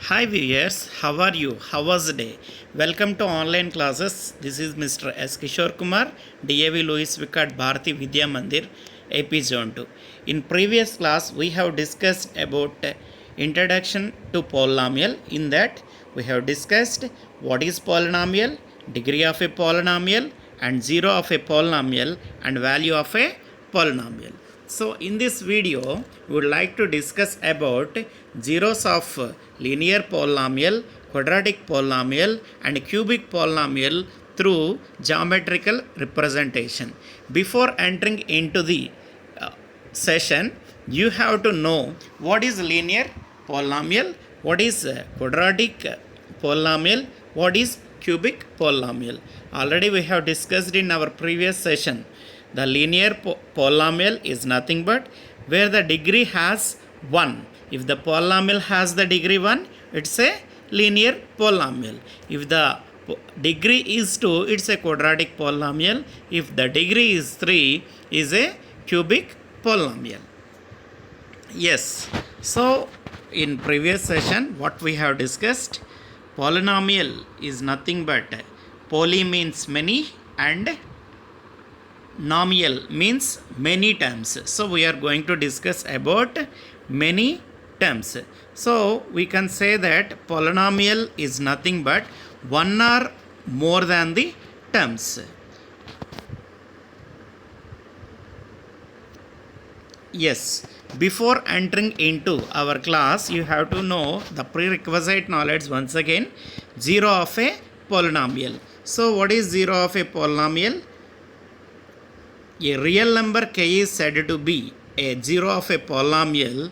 Hi viewers, how are you? How was the day? Welcome to online classes. This is Mr. S. Kishore Kumar, DAV Louis Vickard Bharati Vidya Mandir, AP Zone 2. In previous class, we have discussed about introduction to polynomial. In that, we have discussed what is polynomial, degree of a polynomial, and zero of a polynomial, and value of a polynomial. So in this video, we would like to discuss about zeros of linear polynomial, quadratic polynomial and cubic polynomial through geometrical representation. Before entering into the session, you have to know what is linear polynomial, what is quadratic polynomial, what is cubic polynomial. Already we have discussed in our previous session. The linear polynomial is nothing but where the degree has 1. If the polynomial has the degree 1, it's a linear polynomial. If the degree is 2, it's a quadratic polynomial. If the degree is 3, is a cubic polynomial. Yes. So in previous session, what we have discussed, polynomial is nothing but poly means many and nomial means many terms. So we are going to discuss about many terms. So we can say that polynomial is nothing but one or more than the terms. Yes, before entering into our class, you have to know the prerequisite knowledge once again. Zero of a polynomial. So what is zero of a polynomial? A real number k is said to be a zero of a polynomial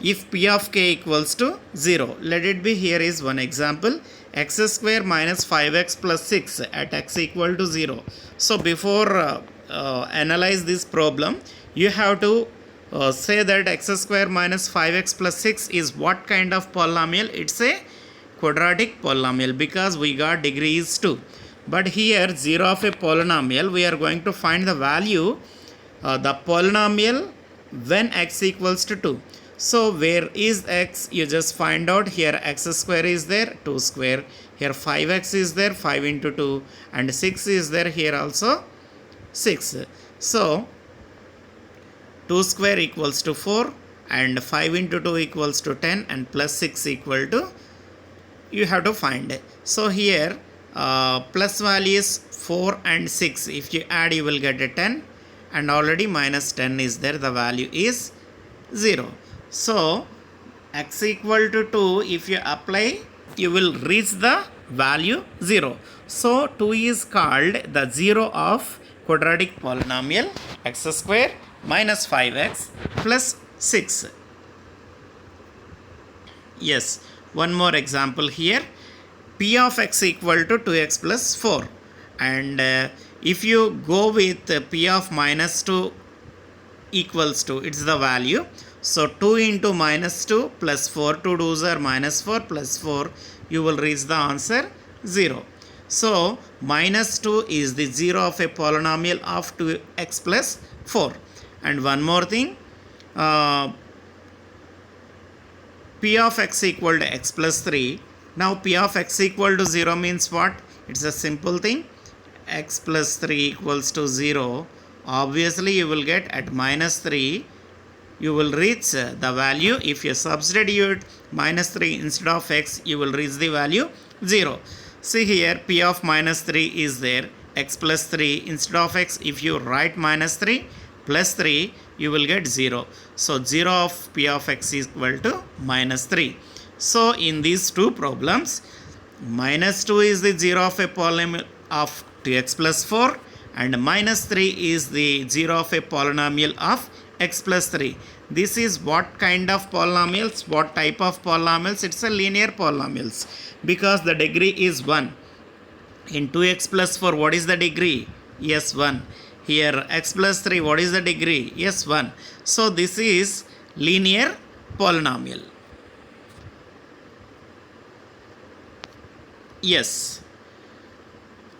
if p of k equals to 0. Let it be, here is one example, x square minus 5x plus 6 at x equal to 0. So before analyze this problem, you have to say that x square minus 5x plus 6 is what kind of polynomial? It's a quadratic polynomial because we got degree is 2. But here 0 of a polynomial, we are going to find the value, the polynomial when x equals to 2. So where is x? You just find out. Here x square is there, 2 square. Here 5x is there, 5 into 2. And 6 is there, here also 6. So 2 square equals to 4 and 5 into 2 equals to 10 and plus 6 equal to, you have to find. So here plus value is 4 and 6. If you add, you will get a 10 and already minus 10 is there. The value is 0. So x equal to 2, if you apply, you will reach the value 0. So 2 is called the 0 of quadratic polynomial, x square minus 5x plus 6. Yes, one more example here. P of x equal to 2x plus 4. And if you go with P of minus 2 equals to, it's the value. So 2 into minus 2 plus 4, 2 2s are minus 4 plus 4, you will reach the answer 0. So minus 2 is the 0 of a polynomial of 2x plus 4. And one more thing, P of x equal to x plus 3. Now P of x equal to 0 means what? It's a simple thing. X plus 3 equals to 0. Obviously you will get at minus 3. You will reach the value. If you substitute minus 3 instead of x, you will reach the value 0. See here, P of minus 3 is there. X plus 3 instead of x, if you write minus 3 plus 3, you will get 0. So 0 of P of x is equal to minus 3. So in these two problems, minus 2 is the 0 of a polynomial of 2x plus 4 and minus 3 is the 0 of a polynomial of x plus 3. This is what kind of polynomials, what type of polynomials? It's a linear polynomials because the degree is 1. In 2x plus 4, what is the degree? Yes, 1. Here x plus 3, what is the degree? Yes, 1. So this is linear polynomial. Yes.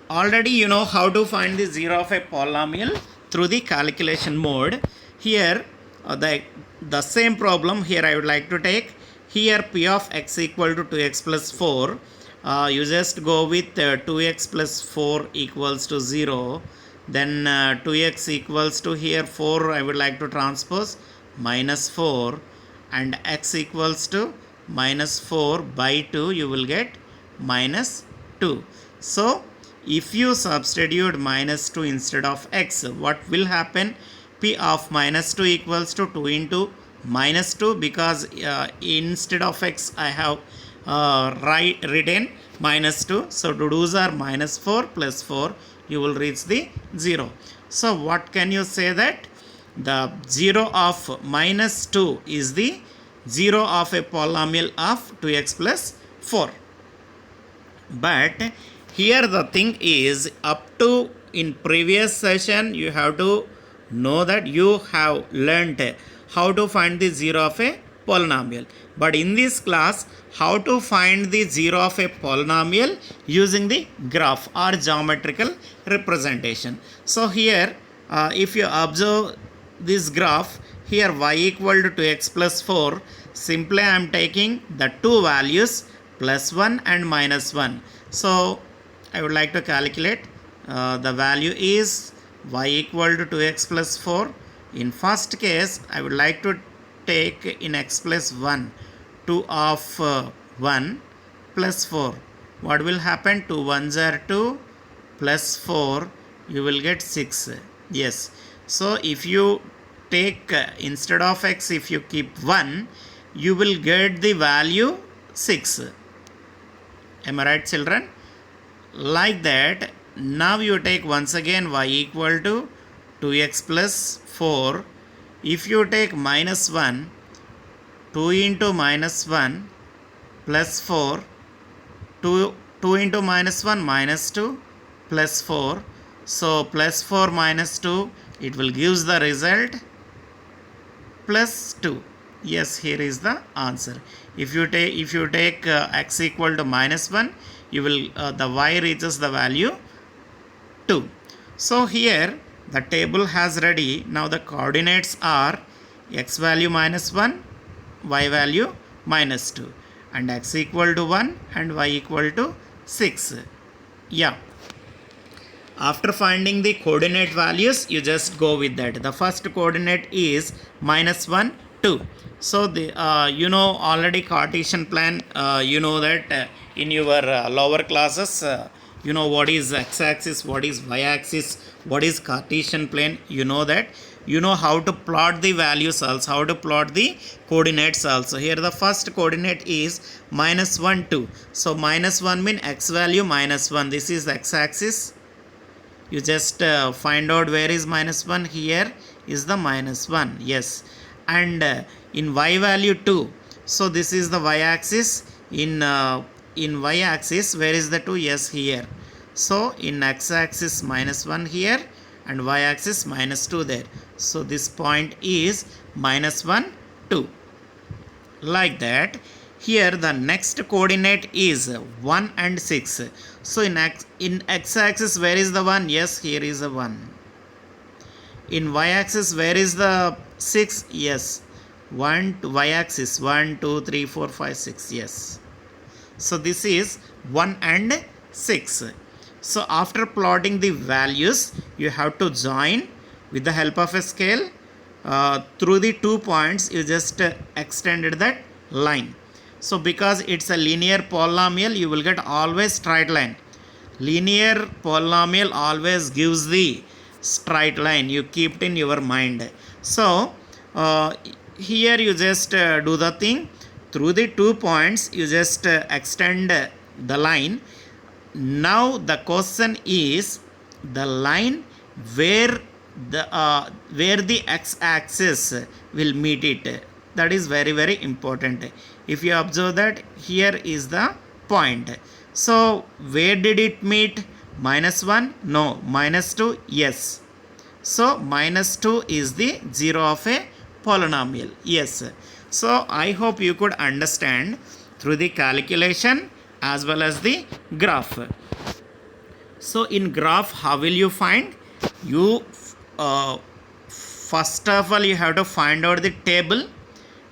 Already you know how to find the 0 of a polynomial through the calculation mode. Here the same problem here I would like to take. Here p of x equal to 2x plus 4. You just go with 2x plus 4 equals to 0. Then 2x equals to here 4 I would like to transpose minus 4, and x equals to minus 4 by 2 you will get minus 2. So if you substitute minus 2 instead of x, what will happen? P of minus 2 equals to 2 into minus 2, because instead of x I have written minus 2. So to do's are minus 4 plus 4, you will reach the 0. So what can you say that? The 0 of minus 2 is the 0 of a polynomial of 2x plus 4. But here the thing is, up to in previous session you have to know that you have learnt how to find the 0 of a polynomial. But in this class, how to find the 0 of a polynomial using the graph or geometrical representation. So here if you observe this graph, here y equal to 2x plus 4, simply I am taking the two values plus 1 and minus 1. So I would like to calculate the value is y equal to 2x plus 4. In first case I would like to take in x plus 1 2 of 1 plus 4. What will happen? 2 ones are 2 plus 4, you will get 6. Yes. So if you take instead of x, if you keep 1, you will get the value 6. Am I right, children? Like that, now you take once again y equal to 2x plus 4. If you take minus 1, 2 into minus 1 plus 4, 2 into minus 1 minus 2 plus 4. So plus 4 minus 2, it will give the result plus 2. Yes, here is the answer. If you take x equal to minus 1, you will the y reaches the value 2. So here the table has ready. Now the coordinates are x value minus 1, y value minus 2, and x equal to 1 and y equal to 6. Yeah. After finding the coordinate values, you just go with that. The first coordinate is minus 1, 2. So the you know already Cartesian plan, you know that in your lower classes, you know what is x-axis, what is y-axis, what is Cartesian plane, you know that. You know how to plot the values also, how to plot the coordinates also. Here the first coordinate is minus 1, 2. So minus 1 means x value minus 1. This is x-axis. You just find out where is minus 1. Here is the minus 1. Yes. And in y value 2. So this is the y-axis. In y-axis, where is the 2? Yes, here. So in x-axis minus 1 here, and y-axis minus 2 there. So this point is minus 1, 2. Like that. Here the next coordinate is 1 and 6. So in x-axis where is the 1? Yes, here is a 1. In y-axis where is the 6? Yes. 1 to y-axis 1, 2, 3, 4, 5, 6. Yes. So this is 1 and 6. So after plotting the values, you have to join with the help of a scale. Through the 2 points, you just extended that line. So because it's a linear polynomial, you will get always straight line. Linear polynomial always gives the straight line. You keep it in your mind. So here you just do the thing. Through the 2 points, you just extend the line. Now the question is the line where the x-axis will meet it. That is very, very important. If you observe that here is the point. So where did it meet? Minus 1? No. Minus 2? Yes. So minus 2 is the 0 of a polynomial. Yes. So I hope you could understand through the calculation as well as the graph. So in graph, how will you find? You first of all you have to find out the table.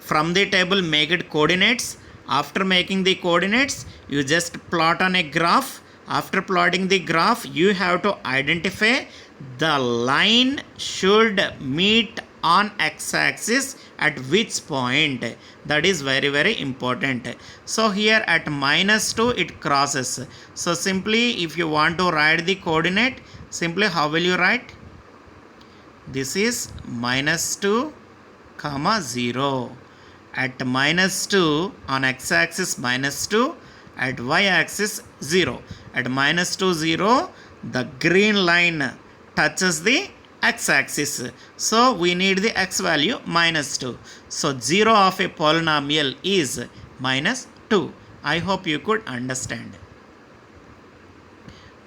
From the table make it coordinates. After making the coordinates, you just plot on a graph. After plotting the graph, you have to identify the line should meet on x-axis at which point. That is very, very important. So here at -2 it crosses. So simply if you want to write the coordinate, simply how will you write? This is -2, 0. At -2 on x-axis -2, at y-axis 0. At -2, 0, the green line touches the x-axis. So we need the x value -2. So 0 of a polynomial is -2. I hope you could understand.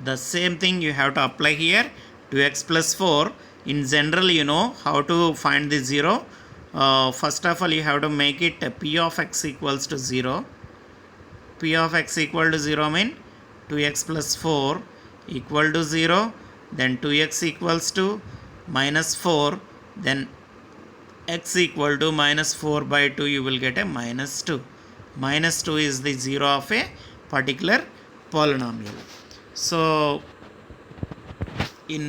The same thing you have to apply here. 2x plus 4. In general, you know how to find the 0. First of all, you have to make it p of x equals to 0. P of x equal to 0 mean 2x plus 4 equal to 0. Then 2x equals to -4. Then x equal to -4 by 2. You will get a -2. -2 is the 0 of a particular polynomial. So in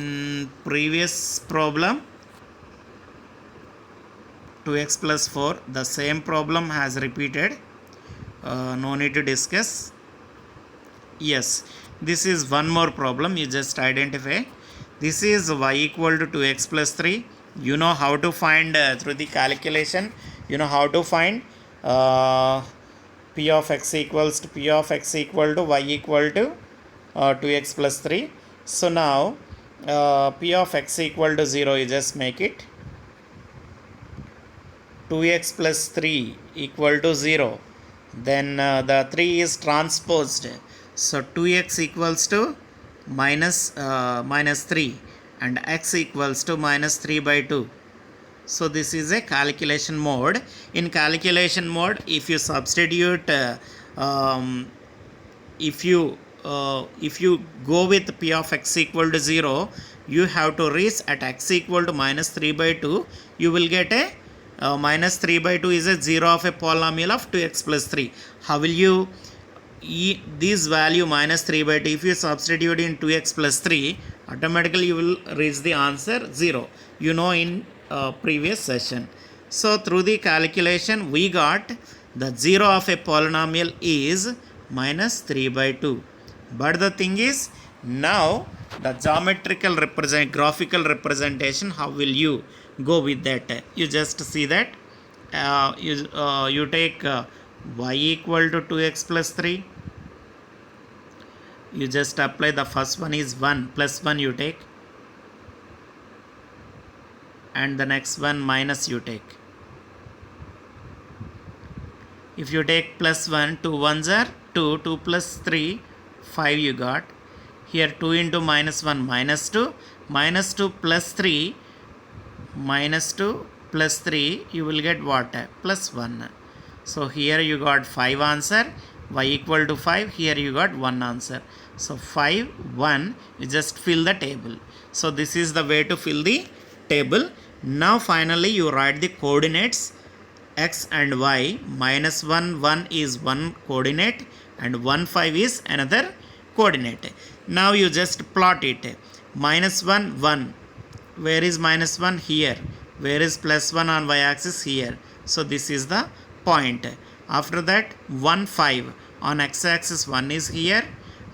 previous problem 2x plus 4, the same problem has repeated. No need to discuss. Yes, this is one more problem. You just identify. This is y equal to 2x plus 3. You know how to find through the calculation. You know how to find p of x equals to y equal to 2x plus 3. So now p of x equal to 0, you just make it 2x plus 3 equal to 0. Then the 3 is transposed. So 2x equals to minus 3 and x equals to -3 by 2. So this is a calculation mode. In calculation mode, if you substitute, if you go with p of x equal to 0, you have to reach at x equal to -3 by 2. You will get a -3 by 2 is a 0 of a polynomial of 2x plus 3. How will you this value -3 by 2, if you substitute in 2x plus 3, automatically you will reach the answer 0. You know in previous session. So through the calculation we got the 0 of a polynomial is -3 by 2. But the thing is, now the graphical representation, how will you go with that? You just see that you take y equal to 2x plus 3. You just apply the first one is 1 plus 1 you take, and the next one minus you take. If you take plus 1, 2 ones are 2, 2 plus 3, 5 you got. Here 2 into -1 -2, -2 plus 3, -2 plus 3, you will get what? Plus 1. So here you got 5 answer, y equal to 5, here you got 1 answer. So 5, 1, you just fill the table. So this is the way to fill the table. Now finally you write the coordinates x and y. -1, 1 is one coordinate and 1, 5 is another coordinate. Now you just plot it. -1, 1. Where is -1? Here. Where is +1 on y-axis? Here. So this is the point. After that 1, 5. On x-axis 1 is here.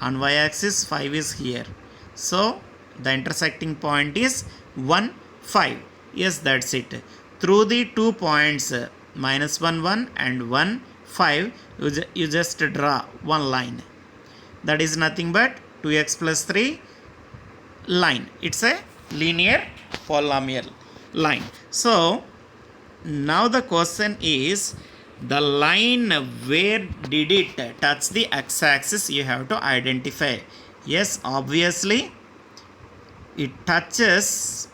On y-axis 5 is here. So the intersecting point is 1, 5. Yes, that's it. Through the 2 points -1, 1 and 1, 5, you just draw one line. That is nothing but 2x plus 3 line. It's a linear polynomial line. So now the question is, the line where did it touch the x-axis, you have to identify. Yes, obviously it touches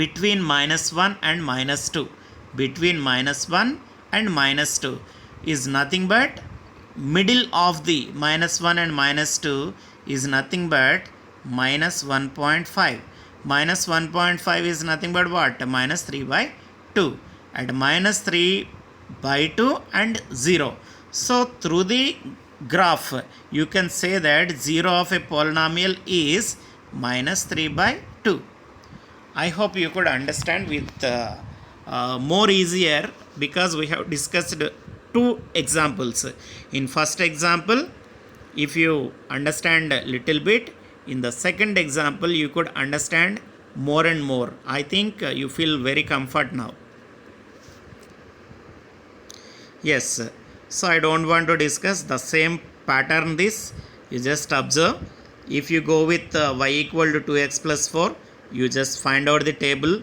between -1 and -2. Between -1 and -2 is nothing but middle of the -1 and -2 is nothing but -1.5. -1.5 is nothing but what? -3 by 2. At -3 by 2 and 0. So through the graph you can say that 0 of a polynomial is minus 3 by 2. I hope you could understand with more easier, because we have discussed two examples. In first example, if you understand a little bit, in the second example you could understand more and more. I think you feel very comfort now. Yes, so I don't want to discuss the same pattern this. You just observe. If you go with y equal to 2x plus 4, you just find out the table.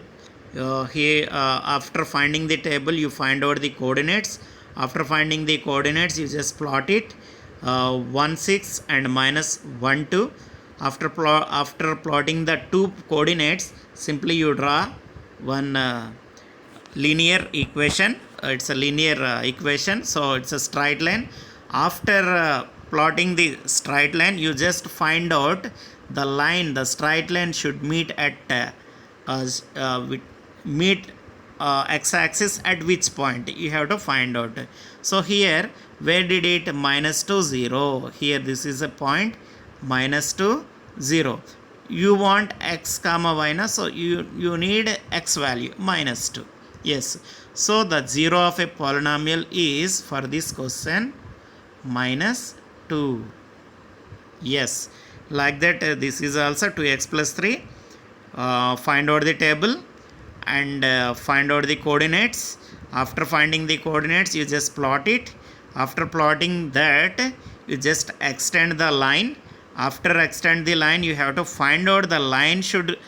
Here, after finding the table, you find out the coordinates. After finding the coordinates, you just plot it. 1 6 and minus 1 2. After plotting the two coordinates, simply you draw one linear equation. It's a linear equation, so it's a straight line. After plotting the straight line, you just find out the line, the straight line should meet at x-axis at which point you have to find out. So here, where did it minus to 0? Here this is a point minus to 0. You want x comma y, na, so you need x value minus 2. Yes, so the 0 of a polynomial is, for this question, minus 2. Yes, like that this is also 2x plus 3. Find out the table and find out the coordinates. After finding the coordinates, you just plot it. After plotting that, you just extend the line. After extend the line, you have to find out the line should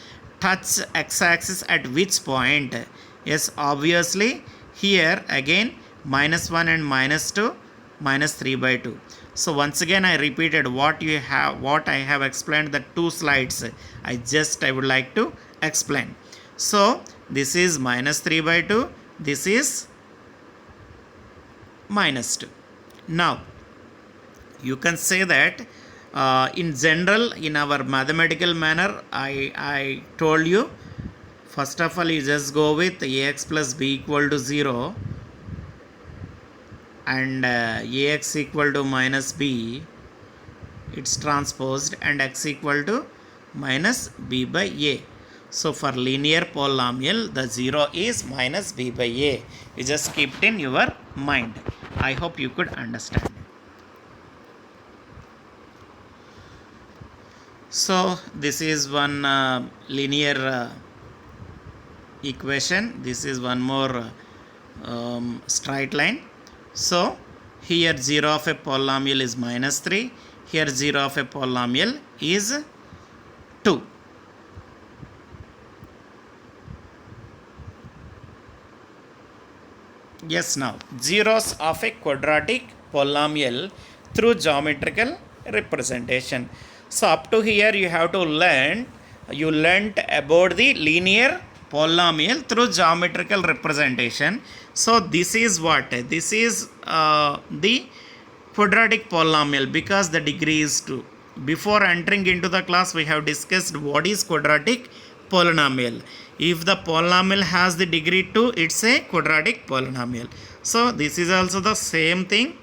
touch x-axis at which point. Yes, obviously here again minus 1 and minus 2, minus 3 by 2. So once again I repeated what I have explained the two slides. I would like to explain. So this is minus 3 by 2, this is minus 2. Now you can say that in general, in our mathematical manner, I told you, first of all you just go with ax plus b equal to 0 and ax equal to minus b, it's transposed, and x equal to minus b by a. So for linear polynomial, the 0 is minus b by a. You just keep it in your mind. I hope you could understand. So this is one linear equation. This is one more straight line. So here 0 of a polynomial is minus 3. Here 0 of a polynomial is 2. Yes, now zeros of a quadratic polynomial through geometrical representation. So up to here you have to learnt about the linear polynomial through geometrical representation. So this is what? This is the quadratic polynomial, because the degree is 2. Before entering into the class, we have discussed what is quadratic polynomial. If the polynomial has the degree 2, it's a quadratic polynomial. So this is also the same thing.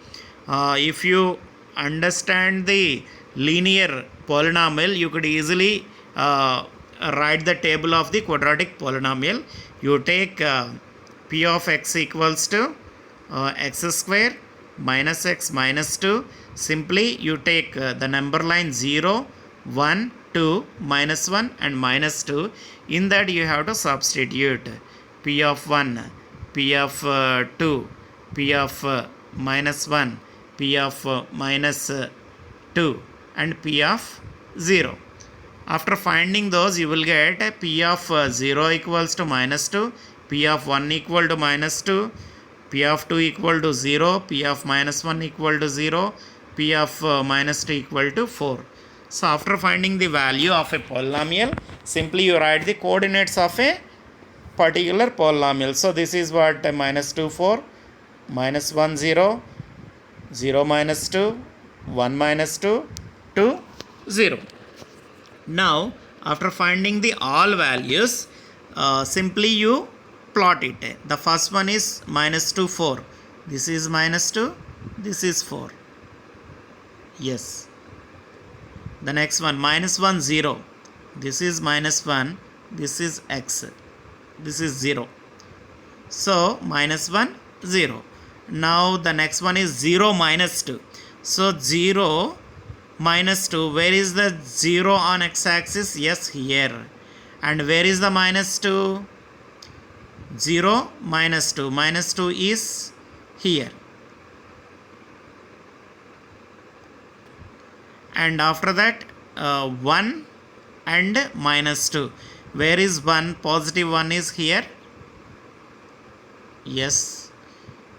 If you understand the linear polynomial, you could easily write the table of the quadratic polynomial. You take p of x equals to x square minus x minus 2. Simply you take the number line 0, 1, 2, minus 1 and minus 2. In that you have to substitute p of 1, p of 2, p of minus 1, p of minus 2 and p of 0. After finding those, you will get p of 0 equals to minus 2, p of 1 equal to minus 2, p of 2 equal to 0, p of minus 1 equal to 0, p of minus 2 equal to 4. So after finding the value of a polynomial, simply you write the coordinates of a particular polynomial. So this is what minus 2 4, minus 1 0, 0 minus 2, 1 minus 2, 2 0. Now after finding the all values, simply you plot it. The first one is minus 2 4. This is minus 2. This is 4. Yes. The next one, minus 1, 0. This is minus 1. This is x. This is 0. So, minus 1, 0. Now, the next one is 0 minus 2. So, 0 minus 2. Where is the 0 on x-axis? Yes, here. And where is the minus 2? 0 minus 2. Minus 2 is here. And after that 1 and minus 2. Where is 1? Positive 1 is here. Yes.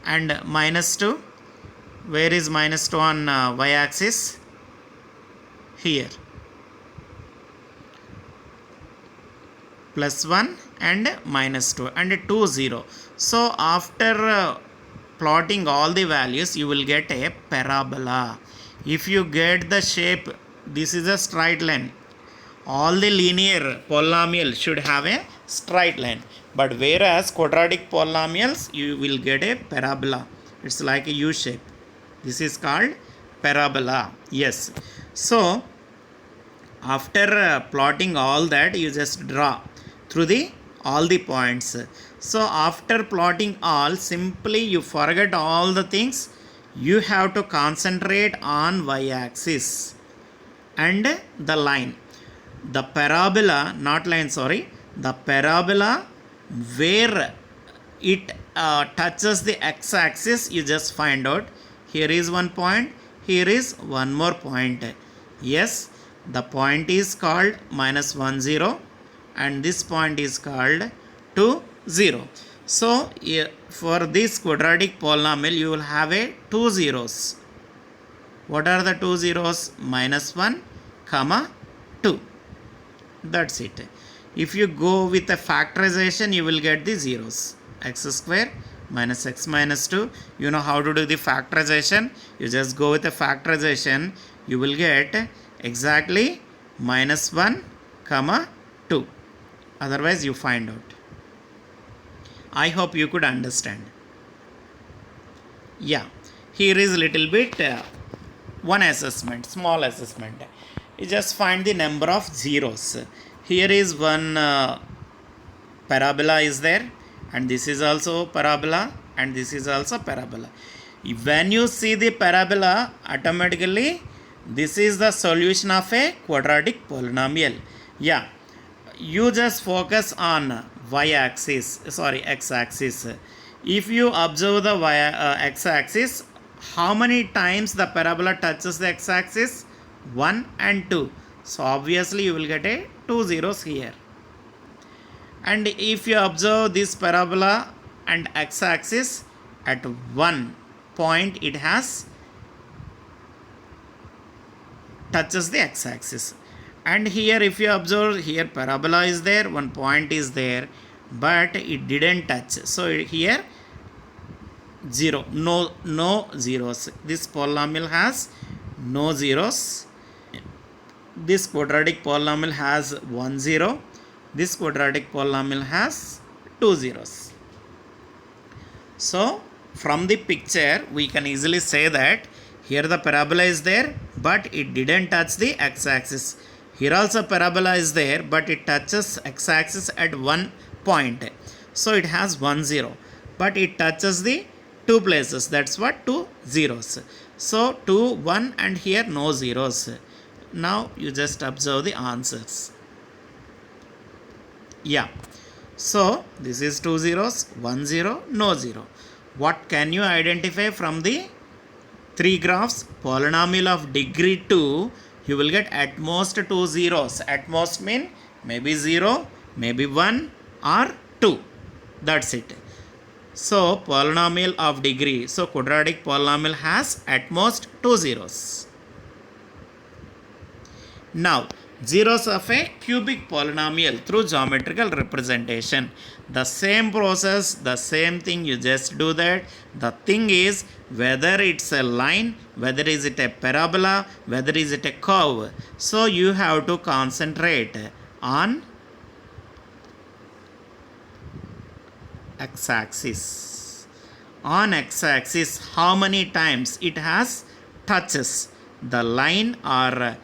And minus 2. Where is minus 2 on y-axis? Here. Plus 1 and minus 2 and 2, 0. So after plotting all the values, you will get a parabola. If you get the shape, this is a straight line. All the linear polynomials should have a straight line. But whereas quadratic polynomials, you will get a parabola. It's like a U shape. This is called parabola. Yes. So, after plotting all that, you just draw through all the points. So, after plotting all, simply you forget all the things. You have to concentrate on y-axis and the line. The parabola, not line, sorry. The parabola where it touches the x-axis, you just find out. Here is one point, here is one more point. Yes, the point is called minus 1, 0 and this point is called 2, 0. So, for this quadratic polynomial, you will have a 2 zeros. What are the 2 zeros? Minus 1, comma 2. That's it. If you go with a factorization, you will get the zeros. X square minus x minus 2. You know how to do the factorization. You just go with a factorization. You will get exactly minus 1, comma 2. Otherwise, you find out. I hope you could understand. Yeah, here is a little bit one assessment, small assessment. You just find the number of zeros. Here is one parabola is there, and this is also parabola, and this is also parabola. When you see the parabola, automatically this is the solution of a quadratic polynomial. Yeah, you just focus on y-axis, sorry, x-axis. If you observe the x-axis, how many times the parabola touches the x-axis? 1 and 2. So obviously you will get a 2 zeros here. And if you observe this parabola and x-axis, at one point it has touches the x-axis. And here if you observe, here parabola is there, one point is there, but it didn't touch. So here 0, no zeros. This polynomial has no zeros. This quadratic polynomial has 1 0. This quadratic polynomial has 2 zeros. So from the picture we can easily say that here the parabola is there, but it didn't touch the x-axis. Here also parabola is there, but it touches x-axis at one point. So it has 1 0, but it touches the two places. That's what, 2 zeros. So 2, 1 and here no zeros. Now you just observe the answers. Yeah. So this is 2 zeros, 1 0, no 0. What can you identify from the 3 graphs? Polynomial of degree 2. You will get at most 2 zeros. At most mean maybe 0, maybe 1 or 2. That's it. So polynomial of degree. So quadratic polynomial has at most 2 zeros. Now zeros of a cubic polynomial through geometrical representation. The same process, the same thing, you just do that. The thing is whether it's a line, whether is it a parabola, whether is it a curve. So you have to concentrate on x-axis. on x-axis how many times it has touches the line or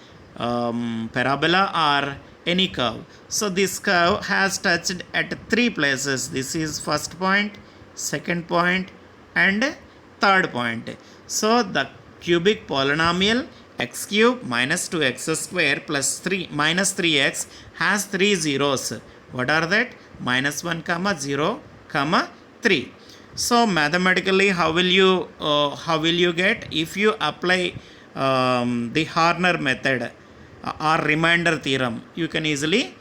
parabola or any curve. So this curve has touched at three places. This is first point, second point and third point. So the cubic polynomial x cube minus 2x square plus 3 minus 3x has three zeros. What are that? Minus 1 comma 0 comma 3. So mathematically how will you get? If you apply the Horner method or remainder theorem, you can easily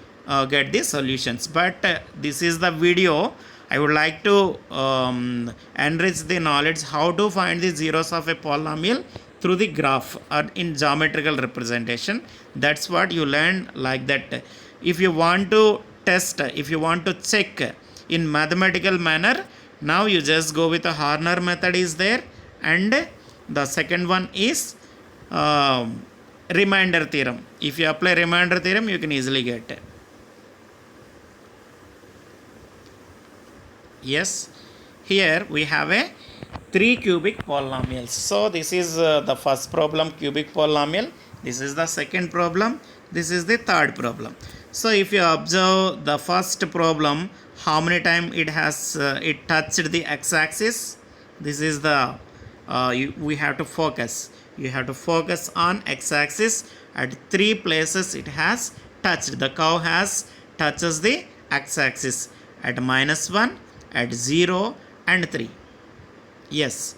get the solutions. But this is the video. I would like to enrich the knowledge how to find the zeros of a polynomial through the graph or in geometrical representation. That's what you learn like that. If you want to test, if you want to check in mathematical manner, now you just go with the Horner method is there, and the second one is remainder theorem. If you apply remainder theorem, you can easily get it. Yes, here we have a 3 cubic polynomials. So this is the first problem, cubic polynomial. This is the second problem. This is the third problem. So if you observe the first problem, how many times it has it touched the x-axis? This is the we have to focus. You have to focus on x-axis. At three places it has touched. The curve has touches the x-axis at minus 1, at 0 and 3. Yes,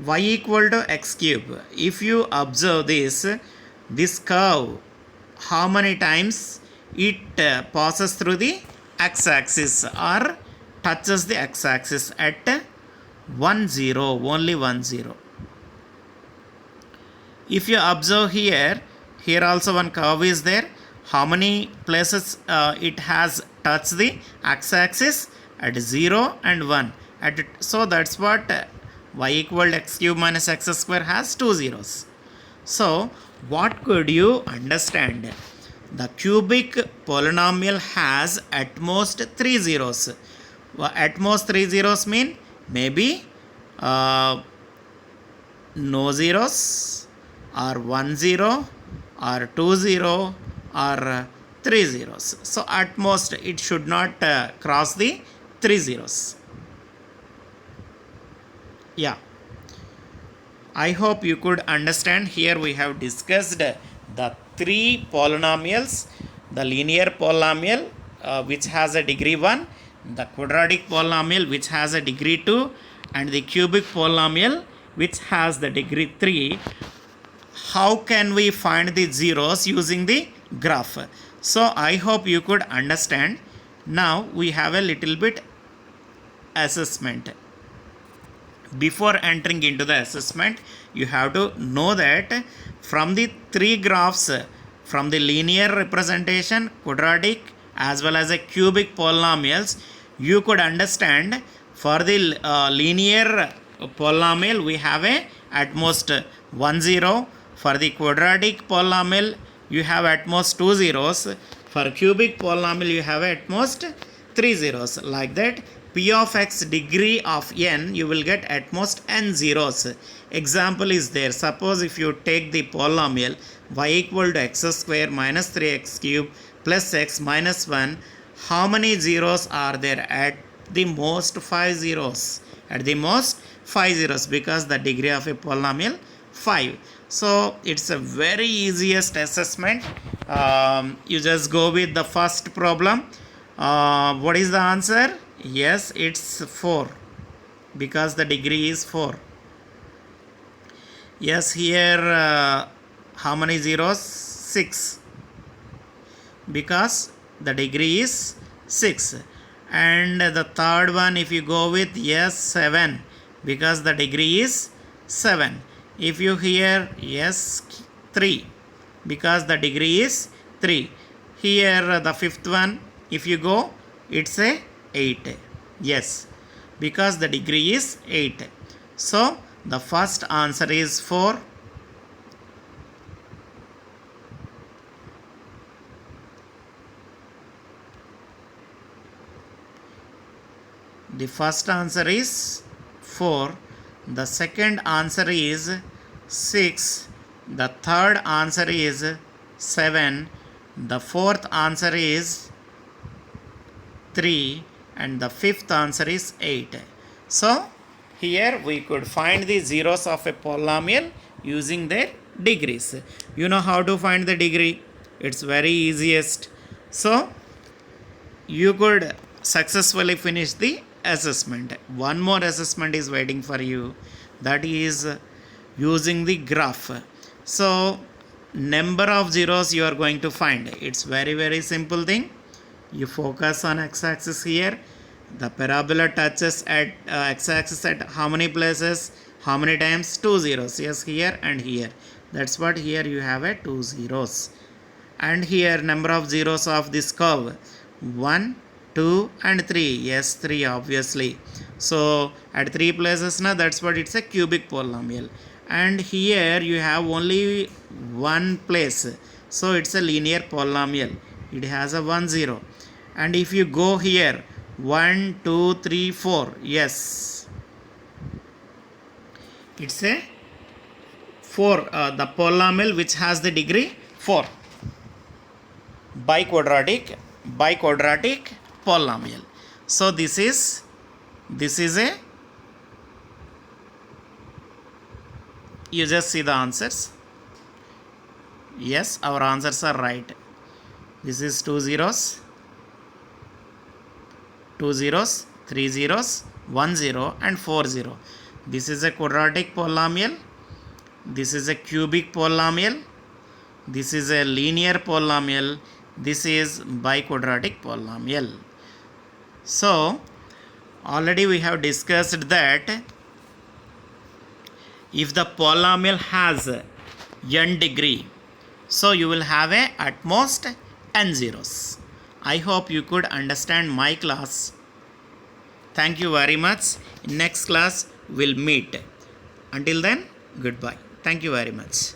y equal to x cube. If you observe this curve, how many times it passes through the x-axis or touches the x-axis? At 1 0, only 1 0. If you observe here also one curve is there. How many places it has touched the x-axis? At 0 and 1. So that's what y equal to x cube minus x square has two zeros. So what could you understand? The cubic polynomial has at most three zeros. At most three zeros mean maybe no zeros, or 1 0, or 2 0, or 3 zeros. So at most it should not cross the 3 zeros. Yeah, I hope you could understand. Here we have discussed the three polynomials: the linear polynomial which has a degree 1, the quadratic polynomial which has a degree 2, and the cubic polynomial which has the degree 3. How can we find the zeros using the graph? So I hope you could understand. Now we have a little bit assessment. Before entering into the assessment, you have to know that from the three graphs, from the linear representation, quadratic as well as a cubic polynomials, you could understand for the linear polynomial we have a at most 1 0. For the quadratic polynomial you have at most 2 zeros. For cubic polynomial you have at most 3 zeros. Like that, p of x degree of n, you will get at most n zeros. Example is there. Suppose if you take the polynomial y equal to x square minus 3x cube plus x minus 1, how many zeros are there? At the most 5 zeros. At the most 5 zeros, because the degree of a polynomial 5. So it's a very easiest assessment. You just go with the first problem. What is the answer? Yes, it's 4, because the degree is 4. Yes, here how many zeros? 6, because the degree is 6. And the third one, if you go with, yes, 7, because the degree is 7. If you hear, yes, 3, because the degree is 3. Here the fifth one, if you go, it's a 8. Yes, because the degree is 8. So the first answer is 4. The first answer is 4. The second answer is 6. The third answer is 7. The fourth answer is 3. And the fifth answer is 8. So, here we could find the zeros of a polynomial using their degrees. You know how to find the degree? It's very easiest. So, you could successfully finish the assessment. One more assessment is waiting for you, that is using the graph. So, number of zeros you are going to find. It's very simple thing. You focus on x-axis here. The parabola touches at x-axis at how many places? How many times? 2 zeros. Yes, here and here. That's what here you have a 2 zeros. And here number of zeros of this curve. 1, 2 and 3. Yes, 3 obviously. So at 3 places now, that's what it's a cubic polynomial. And here you have only one place. So it's a linear polynomial. It has a 1 0. And if you go here 1, 2, 3, 4. Yes. It's a 4. The polynomial which has the degree 4. Biquadratic polynomial. So this is a, you just see the answers. Yes, our answers are right. This is 2 zeros, 2 zeros, 3 zeros, 1 0 and 4 0. This is a quadratic polynomial. This is a cubic polynomial. This is a linear polynomial. This is biquadratic polynomial. So, already we have discussed that if the polynomial has n degree, so you will have a at most n zeros. I hope you could understand my class. Thank you very much. In next class we'll meet. Until then, goodbye. Thank you very much.